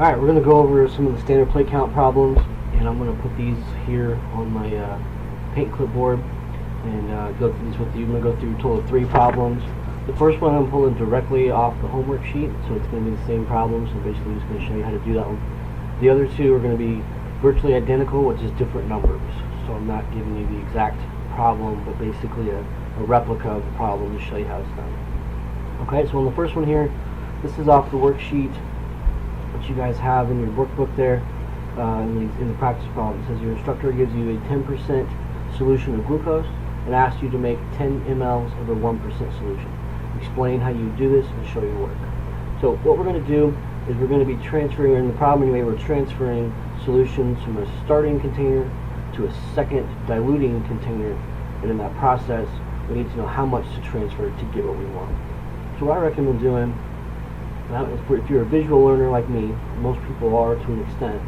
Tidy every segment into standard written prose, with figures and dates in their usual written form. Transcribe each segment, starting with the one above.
Alright, we're going to go over some of the standard plate count problems, and I'm going to put these here on my paint clipboard and go through these with you. I'm going to go through a total of 3 problems. The first one I'm pulling directly off the homework sheet, so it's going to be the same problem, so basically I'm just going to show you how to do that one. The other 2 are going to be virtually identical with just different numbers, so I'm not giving you the exact problem, but basically a replica of the problem to show you how it's done. Okay, so on the first one here, this is off the worksheet that you guys have in your workbook there, in the practice problem. It says your instructor gives you a 10% solution of glucose and asks you to make 10 mLs of a 1% solution. Explain how you do this and show your work. So what we're going to do is we're going to be transferring, in the problem anyway, we're transferring solutions from a starting container to a second diluting container, and in that process we need to know how much to transfer to get what we want. So what I recommend doing, if you're a visual learner like me, most people are to an extent,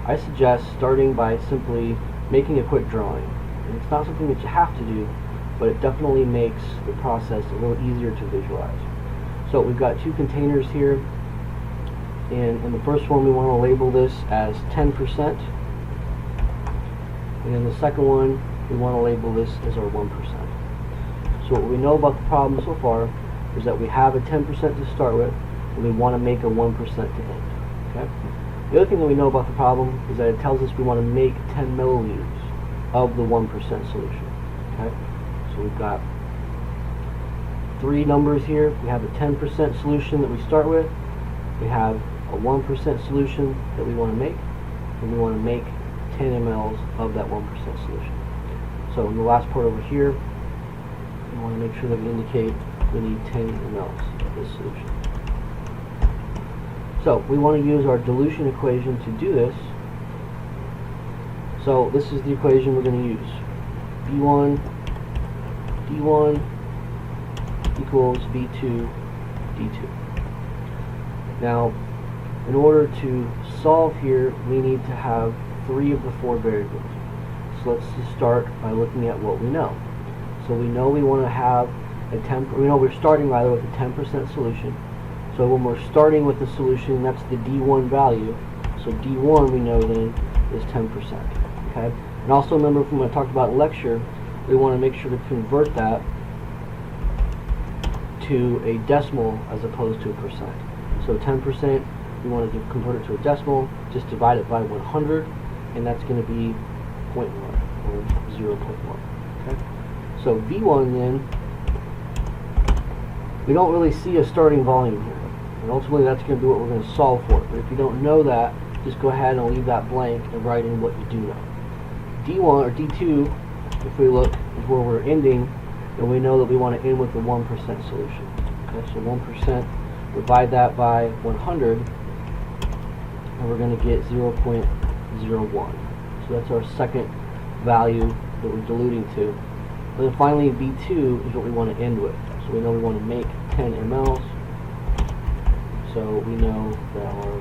I suggest starting by simply making a quick drawing. And it's not something that you have to do, but it definitely makes the process a little easier to visualize. So we've got 2 containers here, and in the first one we want to label this as 10%, and in the second one we want to label this as our 1%. So what we know about the problem so far is that we have a 10% to start with, and we want to make a 1% to end. Okay? The other thing that we know about the problem is that it tells us we want to make 10 milliliters of the 1% solution. Okay? So we've got 3 numbers here. We have a 10% solution that we start with. We have a 1% solution that we want to make, and we want to make 10 mLs of that 1% solution. So in the last part over here, we want to make sure that we indicate we need 10 mLs of this solution. So we want to use our dilution equation to do this. So this is the equation we're going to use. B1 D1 equals B2 D2. Now, in order to solve here, we need to have 3 of the 4 variables. So let's just start by looking at what we know. So we know we want to have we know we're starting rather with a 10% solution. So when we're starting with the solution, that's the D1 value. So D1 we know then is 10%. Okay? And also remember from what I talked about in lecture, we want to make sure to convert that to a decimal as opposed to a percent. So 10%, we want to convert it to a decimal, just divide it by 100, and that's going to be 0.1 or 0.1. Okay? So V1 then, we don't really see a starting volume here. And ultimately that's going to be what we're going to solve for. But if you don't know that, just go ahead and leave that blank and write in what you do know. D1 or D2, if we look, is where we're ending, and we know that we want to end with a 1% solution. Okay, so 1%, divide that by 100, and we're going to get 0.01. So that's our second value that we're diluting to. And then finally B2 is what we want to end with. So we know we want to make 10 mLs. So we know that our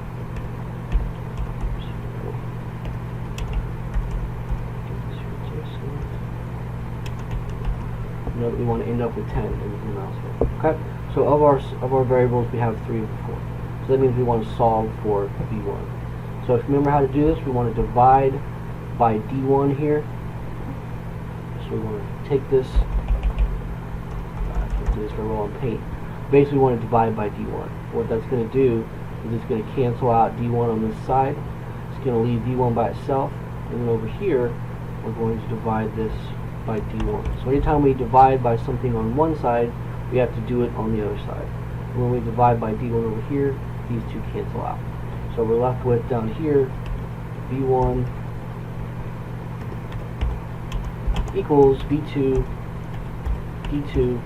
we want to end up with 10 mLs here. Okay? So of our variables we have 3 of the 4. So that means we want to solve for B1. So if you remember how to do this, we want to divide by D1 here. So we want to take this, I can't do this very well on paint. Basically we want to divide by D1. What that's going to do is it's going to cancel out D1 on this side. It's going to leave D1 by itself, and then over here we're going to divide this by D1. So anytime we divide by something on one side, we have to do it on the other side. And when we divide by D1 over here, these 2 cancel out. So we're left with down here B1 equals B2 D2,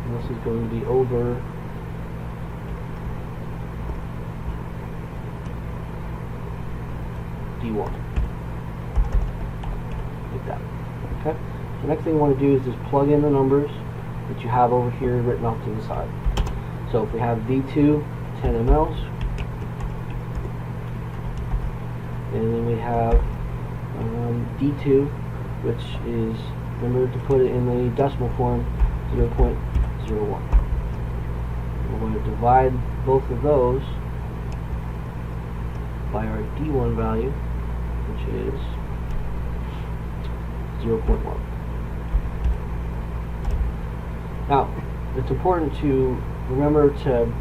and this is going to be over D1. Like that. Okay? So next thing we want to do is just plug in the numbers that you have over here written off to the side. So if we have V2, 10 mLs, and then we have D2, which is, remember to put it in the decimal form, 0.01. We're going to divide both of those by our D1 value, which is 0.1. Now, it's important to remember to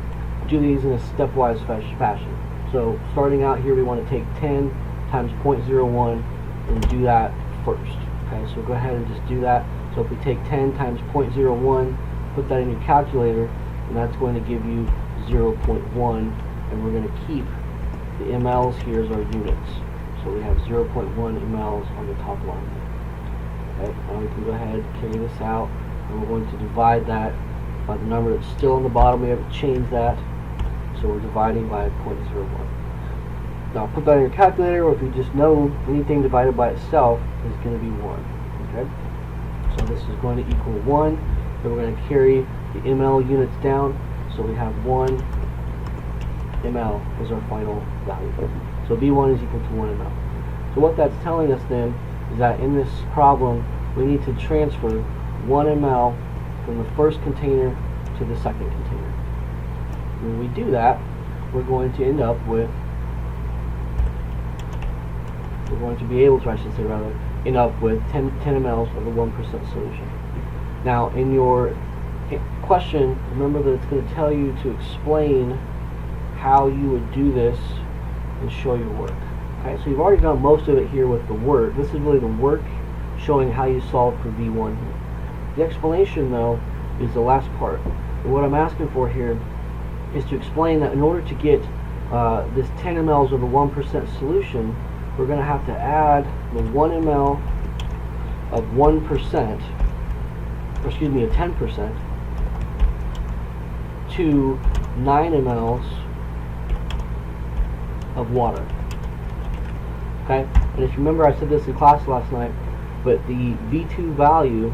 do these in a stepwise fashion. So starting out here, we want to take 10 times 0.01 and do that first. Okay, so go ahead and just do that. So if we take 10 times 0.01, put that in your calculator, and that's going to give you 0.1, and we're going to keep the mLs here as our units. So we have 0.1 mLs on the top line. Okay, now we can go ahead and carry this out, and we're going to divide that by the number that's still on the bottom. We haven't changed that, so we're dividing by 0.01. Now put that in your calculator, or if you just know anything divided by itself is going to be 1. Okay, so this is going to equal 1. Then we're going to carry the ml units down, so we have 1 ml is our final value. So V1 is equal to 1 ml. So what that's telling us then is that in this problem we need to transfer 1 ml from the first container to the second container. When we do that, we're going to end up with, we're going to be able to, I should say rather, end up with 10 mLs of the 1% solution. Now in your question, remember that it's going to tell you to explain how you would do this and show your work. Okay, so you've already done most of it here with the work. This is really the work showing how you solve for V1 here. The explanation though is the last part. And what I'm asking for here is to explain that in order to get this 10 mLs of the 1% solution, we're going to have to add the 1 ml of 1%, or excuse me, of 10%, to 9 mLs of water. Okay, and if you remember, I said this in class last night, but the V2 value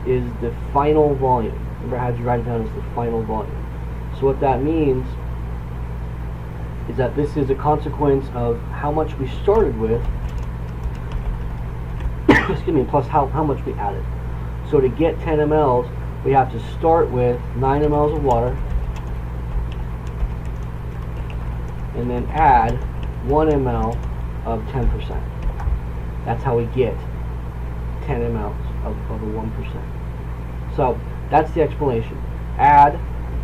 is the final volume. Remember, I had you write it down as the final volume. So what that means is that this is a consequence of how much we started with, excuse me, plus how much we added. So to get 10 mLs, we have to start with 9 mLs of water, and then add 1 ml of 10%. That's how we get 10 mLs of the 1%. So that's the explanation. Add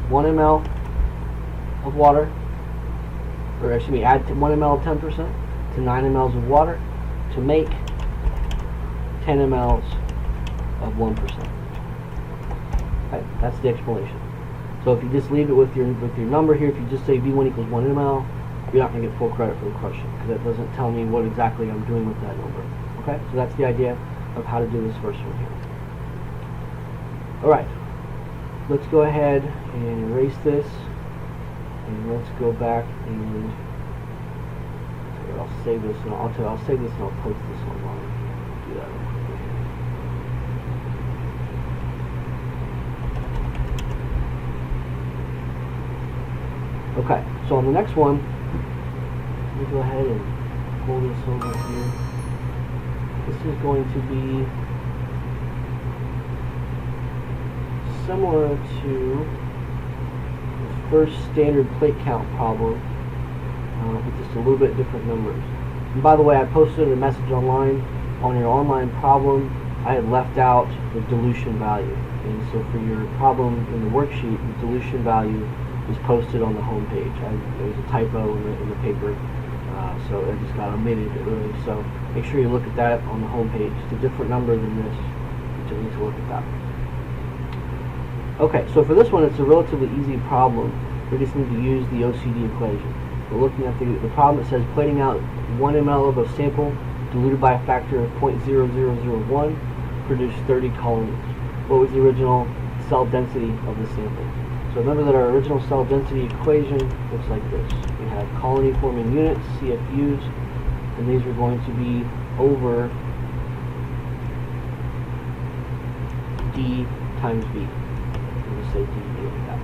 1 ml of water, or excuse me, add 1 ml of 10% to 9 mLs of water to make 10 mLs of 1%. Okay, that's the explanation. So if you just leave it with your number here, if you just say V1 equals 1 ml, you're not going to get full credit for the question, because that doesn't tell me what exactly I'm doing with that number. Okay, so that's the idea of how to do this first one here. Alright, let's go ahead and erase this, and let's go back and I'll save this, and I'll save this and I'll post this online. Do that real quick. Okay, so on the next one, let me go ahead and pull this over here. This is going to be similar to the first standard plate count problem, with just a little bit different numbers. And by the way, I posted a message online on your online problem. I had left out the dilution value, and so for your problem in the worksheet, the dilution value was posted on the home page. There was a typo in the paper, so it just got omitted really. So make sure you look at that on the home page. It's a different number than this, but you need to look at that. Okay, so for this one, it's a relatively easy problem. We just need to use the OCD equation. We're looking at the problem that says plating out 1 ml of a sample diluted by a factor of 0.0001 produced 30 colonies. What was the original cell density of the sample? So remember that our original cell density equation looks like this. We have colony forming units, CFUs, and these are going to be over D times V. We'll say D like that.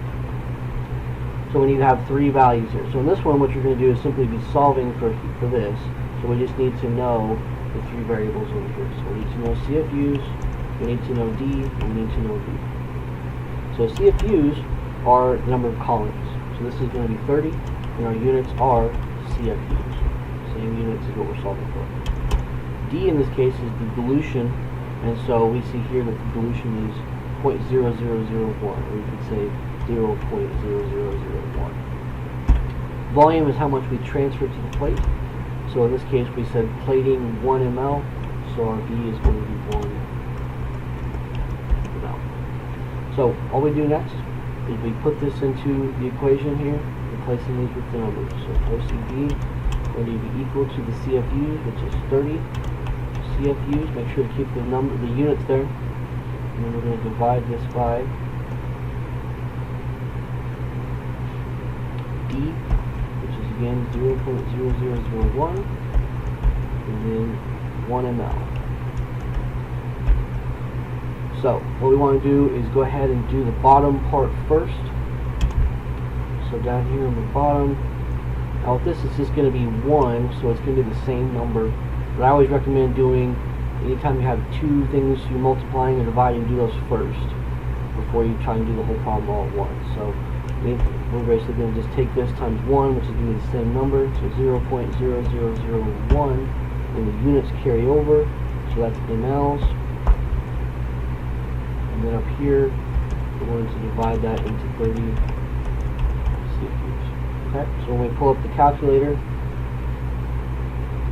So we need to have 3 values here. So in this one, what you're going to do is simply be solving for this. So we just need to know the 3 variables over here. So we need to know CFUs, we need to know D, and we need to know V. So CFUs are the number of colonies. So this is going to be 30, and our units are CFUs. Same units is what we're solving for. D in this case is the dilution, and so we see here that the dilution is 0.0001, or we could say 0.0001. Volume is how much we transfer to the plate. So in this case we said plating 1 ml, so our V is going to be 1 ml. So all we do next is we put this into the equation here, replacing these with the numbers. So OCD is going to be equal to the CFUs, which is 30 CFUs. Make sure to keep the units there. And then we're going to divide this by D, which is again 0.0001, and then 1 ml. So what we want to do is go ahead and do the bottom part first. So down here on the bottom, now with this it's just going to be 1, so it's going to be the same number. But I always recommend doing, anytime you have two things you're multiplying or dividing, do those first before you try and do the whole problem all at once. So we're basically going to just take this times 1, which is going to be the same number, so 0.0001, and the units carry over, so that's mLs. And then up here, we're going to divide that into 30 CFUs. Okay, so when we pull up the calculator,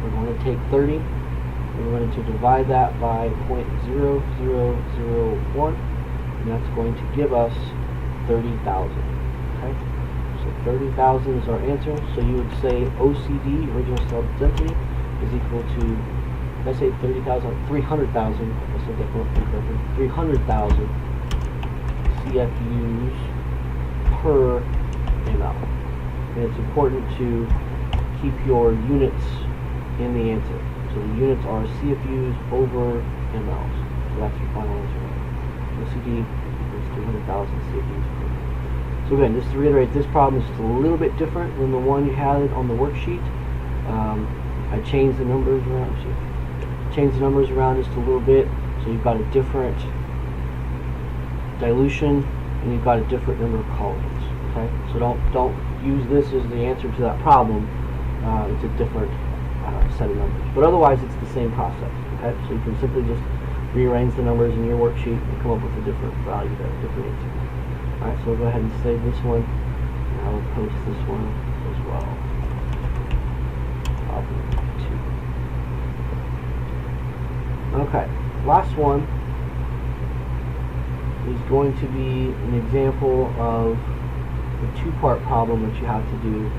we're going to take 30, and we're going to divide that by 0.0001, and that's going to give us 30,000. Okay, so 30,000 is our answer. So you would say OCD, original cell density, is equal to, if I say 30,000, 300,000, I said that correctly, 300,000 CFUs per ml. And it's important to keep your units in the answer. So the units are CFUs over mLs. So that's your final answer. OCD is 300,000 CFUs per ml. So again, just to reiterate, this problem is just a little bit different than the one you had on the worksheet. I changed the numbers around. Just a little bit, so you've got a different dilution and you've got a different number of columns. Okay, so don't use this as the answer to that problem. It's a different set of numbers, but otherwise it's the same process. Okay, so you can simply just rearrange the numbers in your worksheet and come up with a different value there, different answer. Alright, so we'll go ahead and save this one, and I will post this one as well. Problem 2. Okay, last one is going to be an example of the two-part problem that you have to do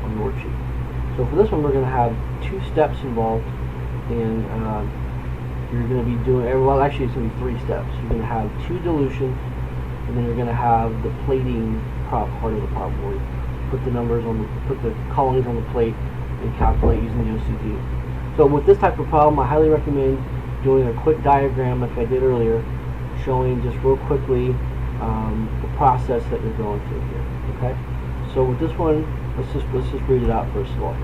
on the worksheet. So for this one, we're going to have two steps involved, and you're going to be doing, well actually it's going to be 3 steps. You're going to have 2 dilutions, and then you're going to have the plating part of the problem where you put the numbers on put the colonies on the plate and calculate using the OCD. So with this type of problem, I highly recommend doing a quick diagram like I did earlier, showing just real quickly the process that you're going through here. Okay. So with this one, let's just read it out first of all.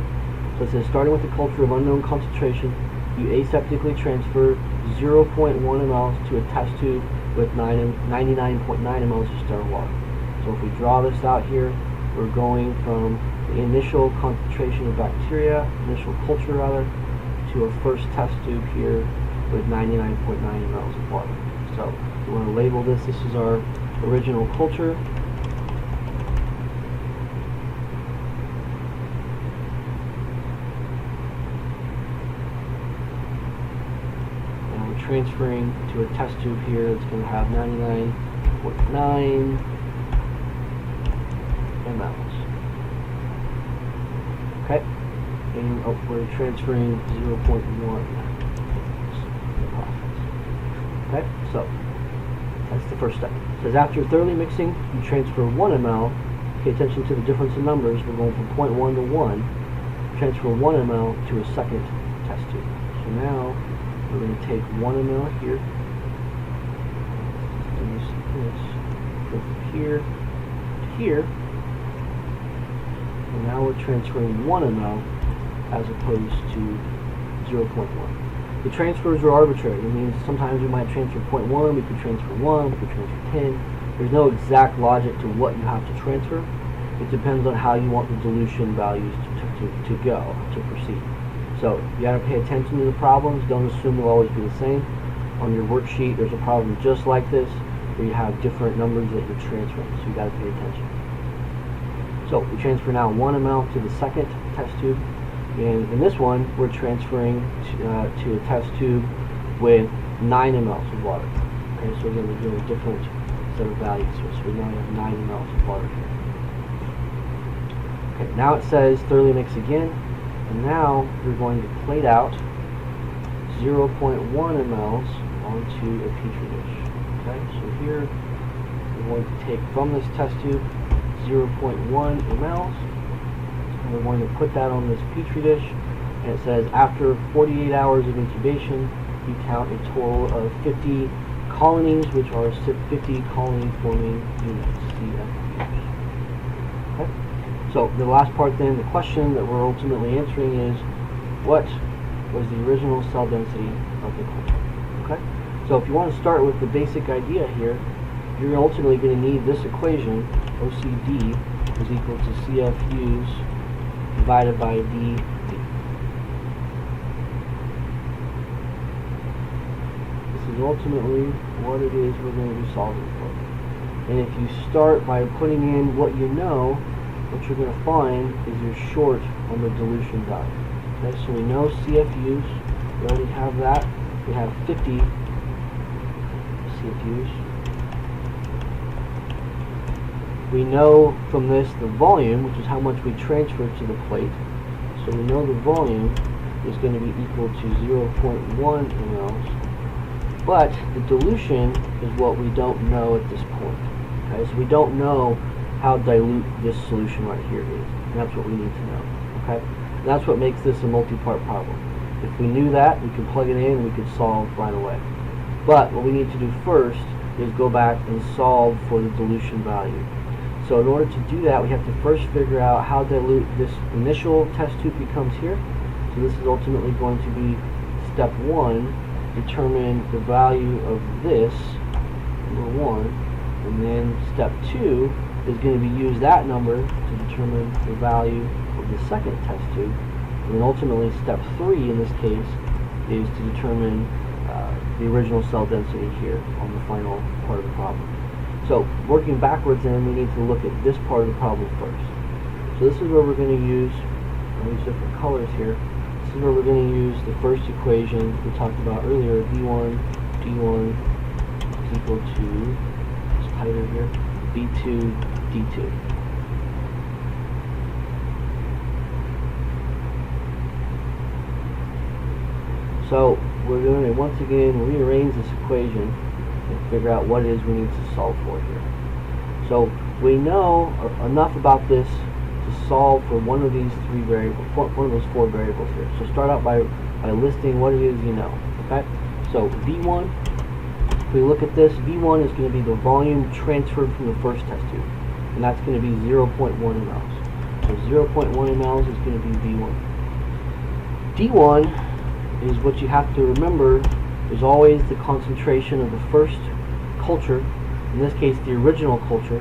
So it says, starting with the culture of unknown concentration, you aseptically transfer 0.1 mL to a test tube with 99.9 mL of sterile water. So if we draw this out here, we're going from the initial concentration of bacteria, initial culture rather, to a first test tube here with 99.9 mL of water. So we want to label this. This is our original culture. Transferring to a test tube here that's going to have 99.9 mLs. Okay, and we're transferring 0.1. Okay, so that's the first step. It says after thoroughly mixing, you transfer 1 ml. Pay attention to the difference in numbers. We're going from 0.1 to 1. Transfer 1 ml to a second test tube. So now we're going to take 1 ml here, go from here to here, and now we're transferring 1 ml as opposed to 0.1. The transfers are arbitrary. It means sometimes we might transfer 0.1, we could transfer 1, we could transfer 10. There's no exact logic to what you have to transfer. it depends on how you want the dilution values to proceed. So you got to pay attention to the problems. Don't assume they'll always be the same. On your worksheet, there's a problem just like this where you have different numbers that you're transferring, so you got to pay attention. So we transfer now 1 ml to the second test tube, and in this one we're transferring to a test tube with 9 ml of water. Okay, so again we're doing a different set of values here. So we now have 9 ml of water here. Okay, now it says thoroughly mix again, and now we're going to plate out 0.1 ml onto a petri dish. Okay, so here we're going to take from this test tube 0.1 ml, and we're going to put that on this petri dish, and it says after 48 hours of incubation you count a total of 50 colonies, which are 50 colony forming units, CFUs. Okay? So the last part then, the question that we're ultimately answering is, what was the original cell density of the culture? Okay? So if you want to start with the basic idea here, you're ultimately going to need this equation, OCD is equal to CFUs divided by DD. This is ultimately what it is we're going to be solving for. And if you start by putting in what you know, what you're going to find is you're short on the dilution value. Okay, so we know CFUs, we already have that. We have 50 CFUs. We know from this the volume, which is how much we transferred to the plate. So we know the volume is going to be equal to 0.1 ml. But the dilution is what we don't know at this point. Okay, so we don't know how dilute this solution right here is. And that's what we need to know. Okay, and that's what makes this a multi-part problem. If we knew that, we could plug it in and we could solve right away. But what we need to do first is go back and solve for the dilution value. So in order to do that, we have to first figure out how dilute this initial test tube becomes here. So this is ultimately going to be step 1, determine the value of this, number 1, and then step 2 is going to be use that number to determine the value of the second test tube. And then ultimately step 3 in this case is to determine the original cell density here on the final part of the problem. So working backwards then, we need to look at this part of the problem first. So this is where we're going to use, I'll use different colors here, this is where we're going to use the first equation we talked about earlier, V1, D1 is equal to, it's tighter here, V2, D2. So we're going to once again rearrange this equation and figure out what it is we need to solve for here. So we know enough about this to solve for one of these 3 variables, one of those 4 variables here. So start out by listing what it is you know. Okay. So V1, if we look at this, V1 is going to be the volume transferred from the first test tube, and that's going to be 0.1 ml. So 0.1 ml is going to be V1. D1 is what you have to remember is always the concentration of the first culture, in this case the original culture,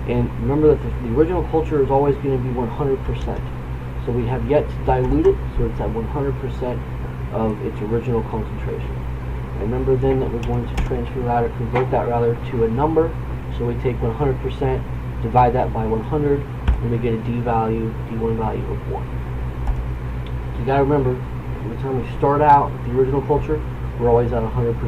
and remember that the original culture is always going to be 100%. So we have yet to dilute it, so it's at 100% of its original concentration. And remember then that we're going to transfer that, or convert that rather, to a number. So we take 100%, divide that by 100, and we get a D value, D1 value of 1. So you got to remember, every time we start out with the original culture, we're always at 100%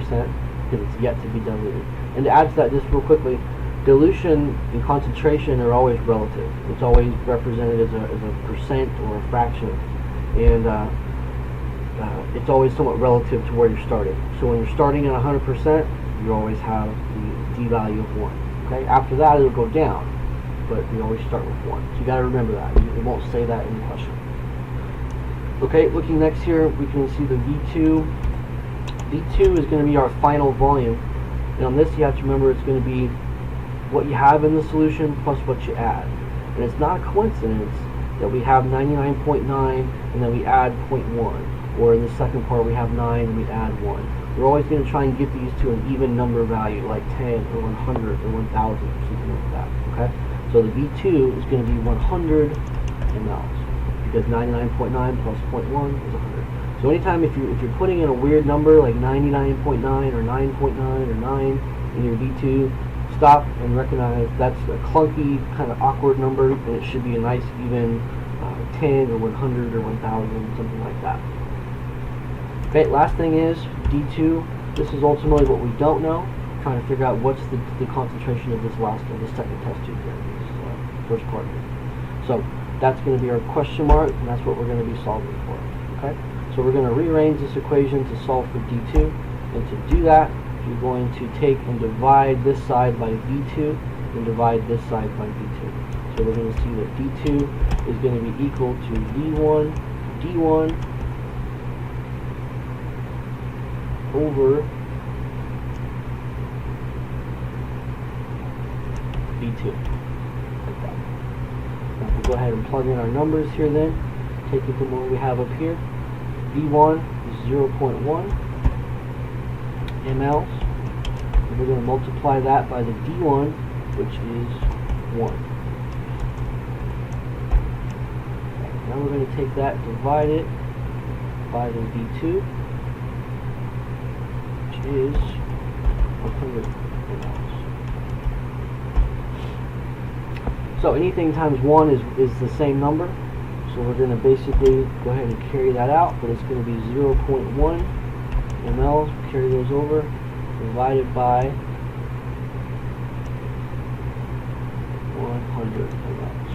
because it's yet to be diluted. And to add to that just real quickly, dilution and concentration are always relative. It's always represented as a percent or a fraction. And it's always somewhat relative to where you're starting. So when you're starting at 100%, you always have the D value of 1. Okay? After that, it'll go down, but we always start with 1. So you got to remember that. It won't say that in the question. Okay, looking next here, we can see the V2. V2 is going to be our final volume. And on this, you have to remember it's going to be what you have in the solution plus what you add. And it's not a coincidence that we have 99.9 and then we add 0.1. Or in the second part, we have 9 and we add 1. We're always going to try and get these to an even number value, like 10 or 100 or 1,000 or something like that. Okay? So the V2 is going to be 100 mLs, because 99.9 plus 0.1 is 100. So anytime if you're putting in a weird number like 99.9 or 9.9 or 9 in your V2, stop and recognize that's a clunky, kind of awkward number, and it should be a nice even 10 or 100 or 1000, something like that. Okay, last thing is D2. This is ultimately what we don't know. Trying to figure out what's the concentration of this second test tube here, this first part here. So that's going to be our question mark, and that's what we're going to be solving for. Okay, so we're going to rearrange this equation to solve for D2, and to do that, you're going to take and divide this side by V2 and divide this side by V2. So we're going to see that D2 is going to be equal to V1 D1 over V2. Like that. Now we'll go ahead and plug in our numbers here then. Taking from what we have up here. V1 is 0.1 mLs. And we're going to multiply that by the D1, which is 1. Now we're going to take that, divide it by the V2, which is 100 mLs. So anything times 1 is the same number. So we're going to basically go ahead and carry that out, but it's going to be 0.1 mLs. Carry those over, divided by 100 mLs.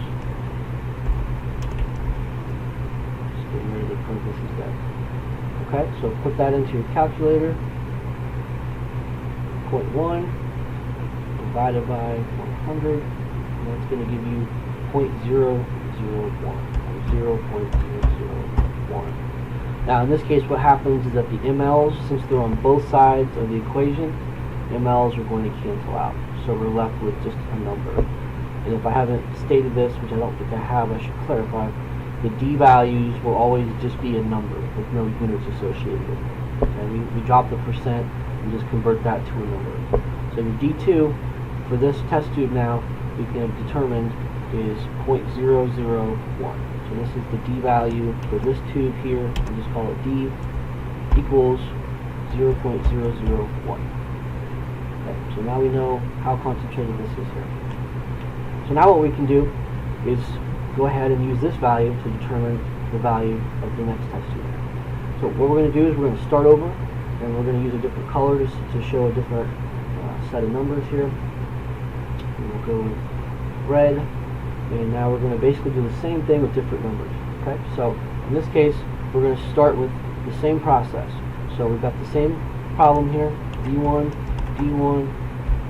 Just getting rid of the parentheses there. Okay, so put that into your calculator. 0.1 divided by 100, and that's going to give you 0.001. 0.001. Now in this case what happens is that the mLs, since they're on both sides of the equation, mLs are going to cancel out. So we're left with just a number. And if I haven't stated this, which I don't think I have, I should clarify, the D values will always just be a number with no units associated with it. And we drop the percent and just convert that to a number. So your D2 for this test tube now we can have determined is 0.001. So this is the D value for this tube here, we'll just call it D, equals 0.001. Okay, so now we know how concentrated this is here. So now what we can do is go ahead and use this value to determine the value of the next test tube. So what we're going to do is we're going to start over, and we're going to use a different color to show a different set of numbers here. And we'll go with red. And now we're going to basically do the same thing with different numbers. Okay, so in this case, we're going to start with the same process. So we've got the same problem here: D1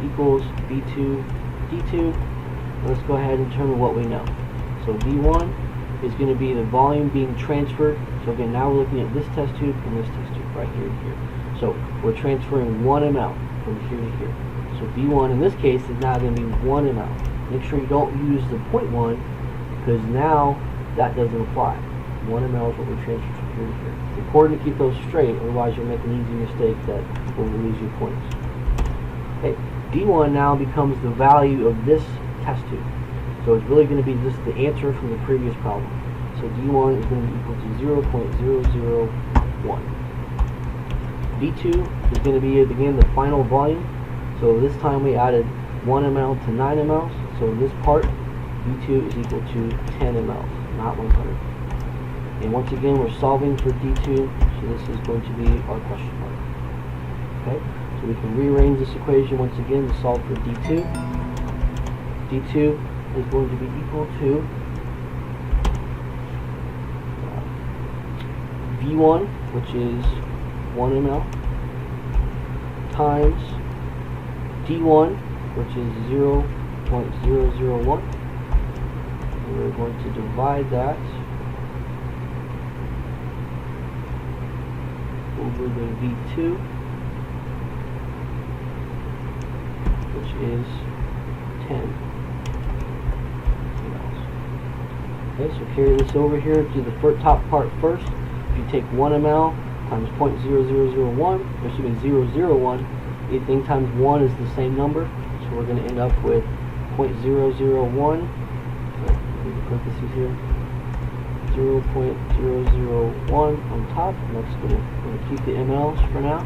equals V2 D2. Let's go ahead and determine what we know. So V1 is going to be the volume being transferred. So again, now we're looking at this test tube and this test tube right here and here. So we're transferring 1 ml from here to here. So V1 in this case is now going to be 1 ml. Make sure you don't use the 0.1, because now that doesn't apply. 1 ml is what we transfer from here to here. It's important to keep those straight, otherwise you'll make an easy mistake that will lose you points. Okay, D1 now becomes the value of this test tube. So it's really going to be just the answer from the previous problem. So D1 is going to be equal to 0.001. D2 is going to be, again, the final volume. So this time we added 1 ml to 9 ml. So in this part, D2 is equal to 10 ml, not 100. And once again, we're solving for D2, so this is going to be our question mark. Okay, so we can rearrange this equation once again to solve for D2. D2 is going to be equal to V1, which is 1 ml, times D1, which is 0.001. And we're going to divide that over the V2, which is 10 mLs. Okay, so carry this over here to the top part first. If you take 1 ml times 0.0001, assuming 001, anything times 1 is the same number. So we're going to end up with 0.001, parentheses here, 0.001 on top, and that's going to keep the mLs for now.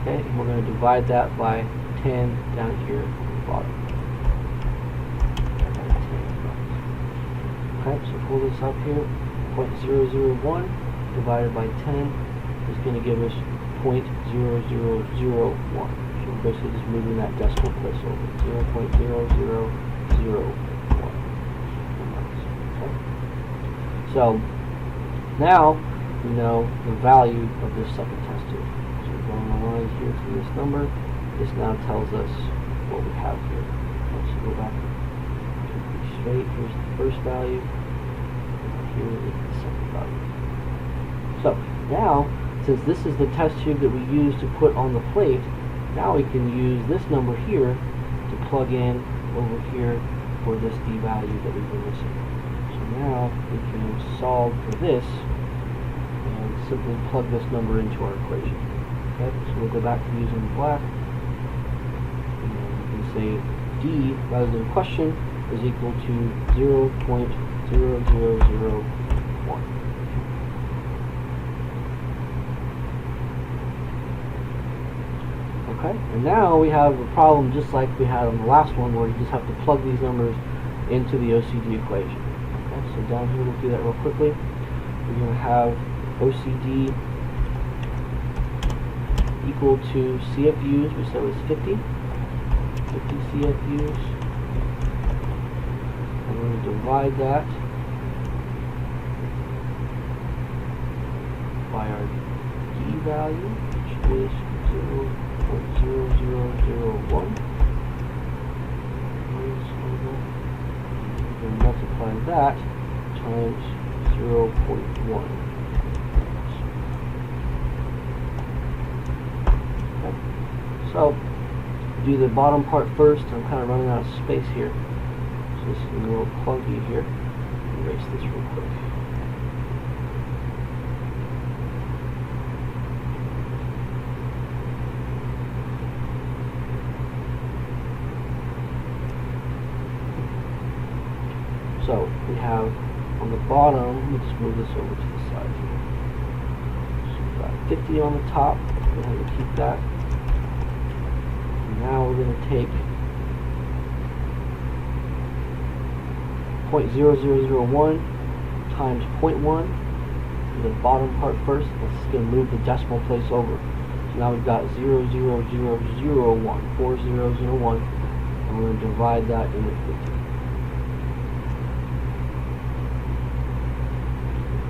Okay, and we're going to divide that by 10 down here at the bottom. Okay, so pull this up here, 0.001 divided by 10 is going to give us 0.0001. So we're basically just moving that decimal place over, 0.0001. Okay. So now we know the value of this second test tube. So we're going a line here to this number. This now tells us what we have here. Let's go back straight. Here's the first value. Here is the second value. So now, since this is the test tube that we use to put on the plate, now we can use this number here to plug in over here for this D value that we've been missing. So now we can solve for this and simply plug this number into our equation. Okay, so we'll go back to using black, and we can say D, rather than question, is equal to 0.0001. Okay, and now we have a problem just like we had on the last one, where you just have to plug these numbers into the OCD equation. Okay, so down here we'll do that real quickly. We're going to have OCD equal to CFUs, we said was 50 CFUs. I'm going to divide that by our D value, which is 0.0001. We're going to multiply that times 0.1. Okay. So, do the bottom part first. I'm kind of running out of space here. So this is a little clunky here. Erase this real quick. So we have on the bottom, let me just move this over to the side here. So we've got 50 on the top, we're going to keep that. And now we're going to take 0.0001 times 0.1, the bottom part first. That's just going to move the decimal place over. So now we've got 0.0001, 4 zeros and a 1, and we're going to divide that into 50.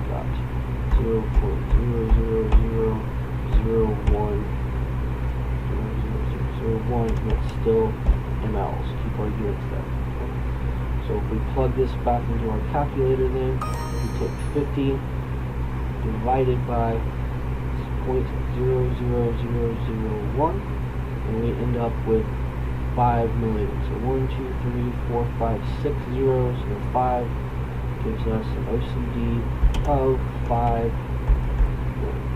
Got 0.00001, and that's still mLs. Keep our units there. Okay. So if we plug this back into our calculator, then we take 50 divided by 0.00001, and we end up with 5 milliliters. So 1, 2, 3, 4, 5, 6 zeros, and 5 gives us an OCD of 5 milliliters.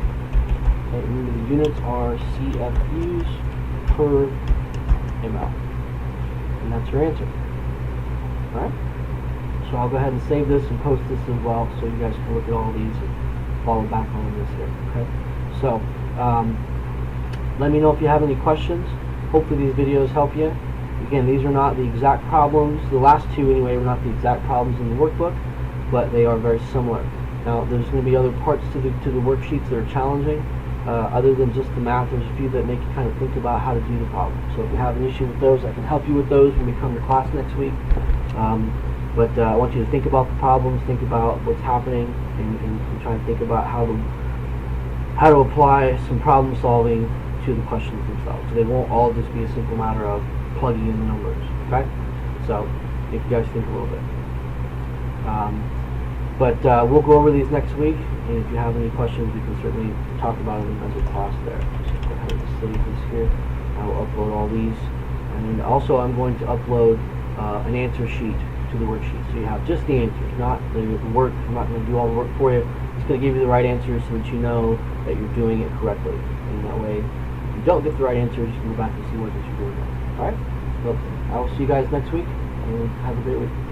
Okay, remember the units are CFUs per ml, and that's your answer. Alright? So I'll go ahead and save this and post this as well, so you guys can look at all these and follow back on this here. Okay? So, let me know if you have any questions. Hopefully these videos help you. Again, these are not the exact problems. The last two, anyway, were not the exact problems in the workbook, but they are very similar. Now, there's going to be other parts to the worksheets that are challenging. Other than just the math, there's a few that make you kind of think about how to do the problem. So if you have an issue with those, I can help you with those when we come to class next week. But I want you to think about the problems, think about what's happening, and try and think about how to apply some problem solving to the questions themselves. So they won't all just be a simple matter of plugging in the numbers. Okay? So if you guys think a little bit. But we'll go over these next week, and if you have any questions, we can certainly talk about them as a class there. Just go ahead and save this here. I will upload all these. And also I'm going to upload an answer sheet to the worksheet. So you have just the answers, not the work. I'm not going to do all the work for you. It's going to give you the right answers so that you know that you're doing it correctly. And that way, if you don't get the right answers, you can go back and see what you're doing. Alright, well, I will see you guys next week, and have a great week.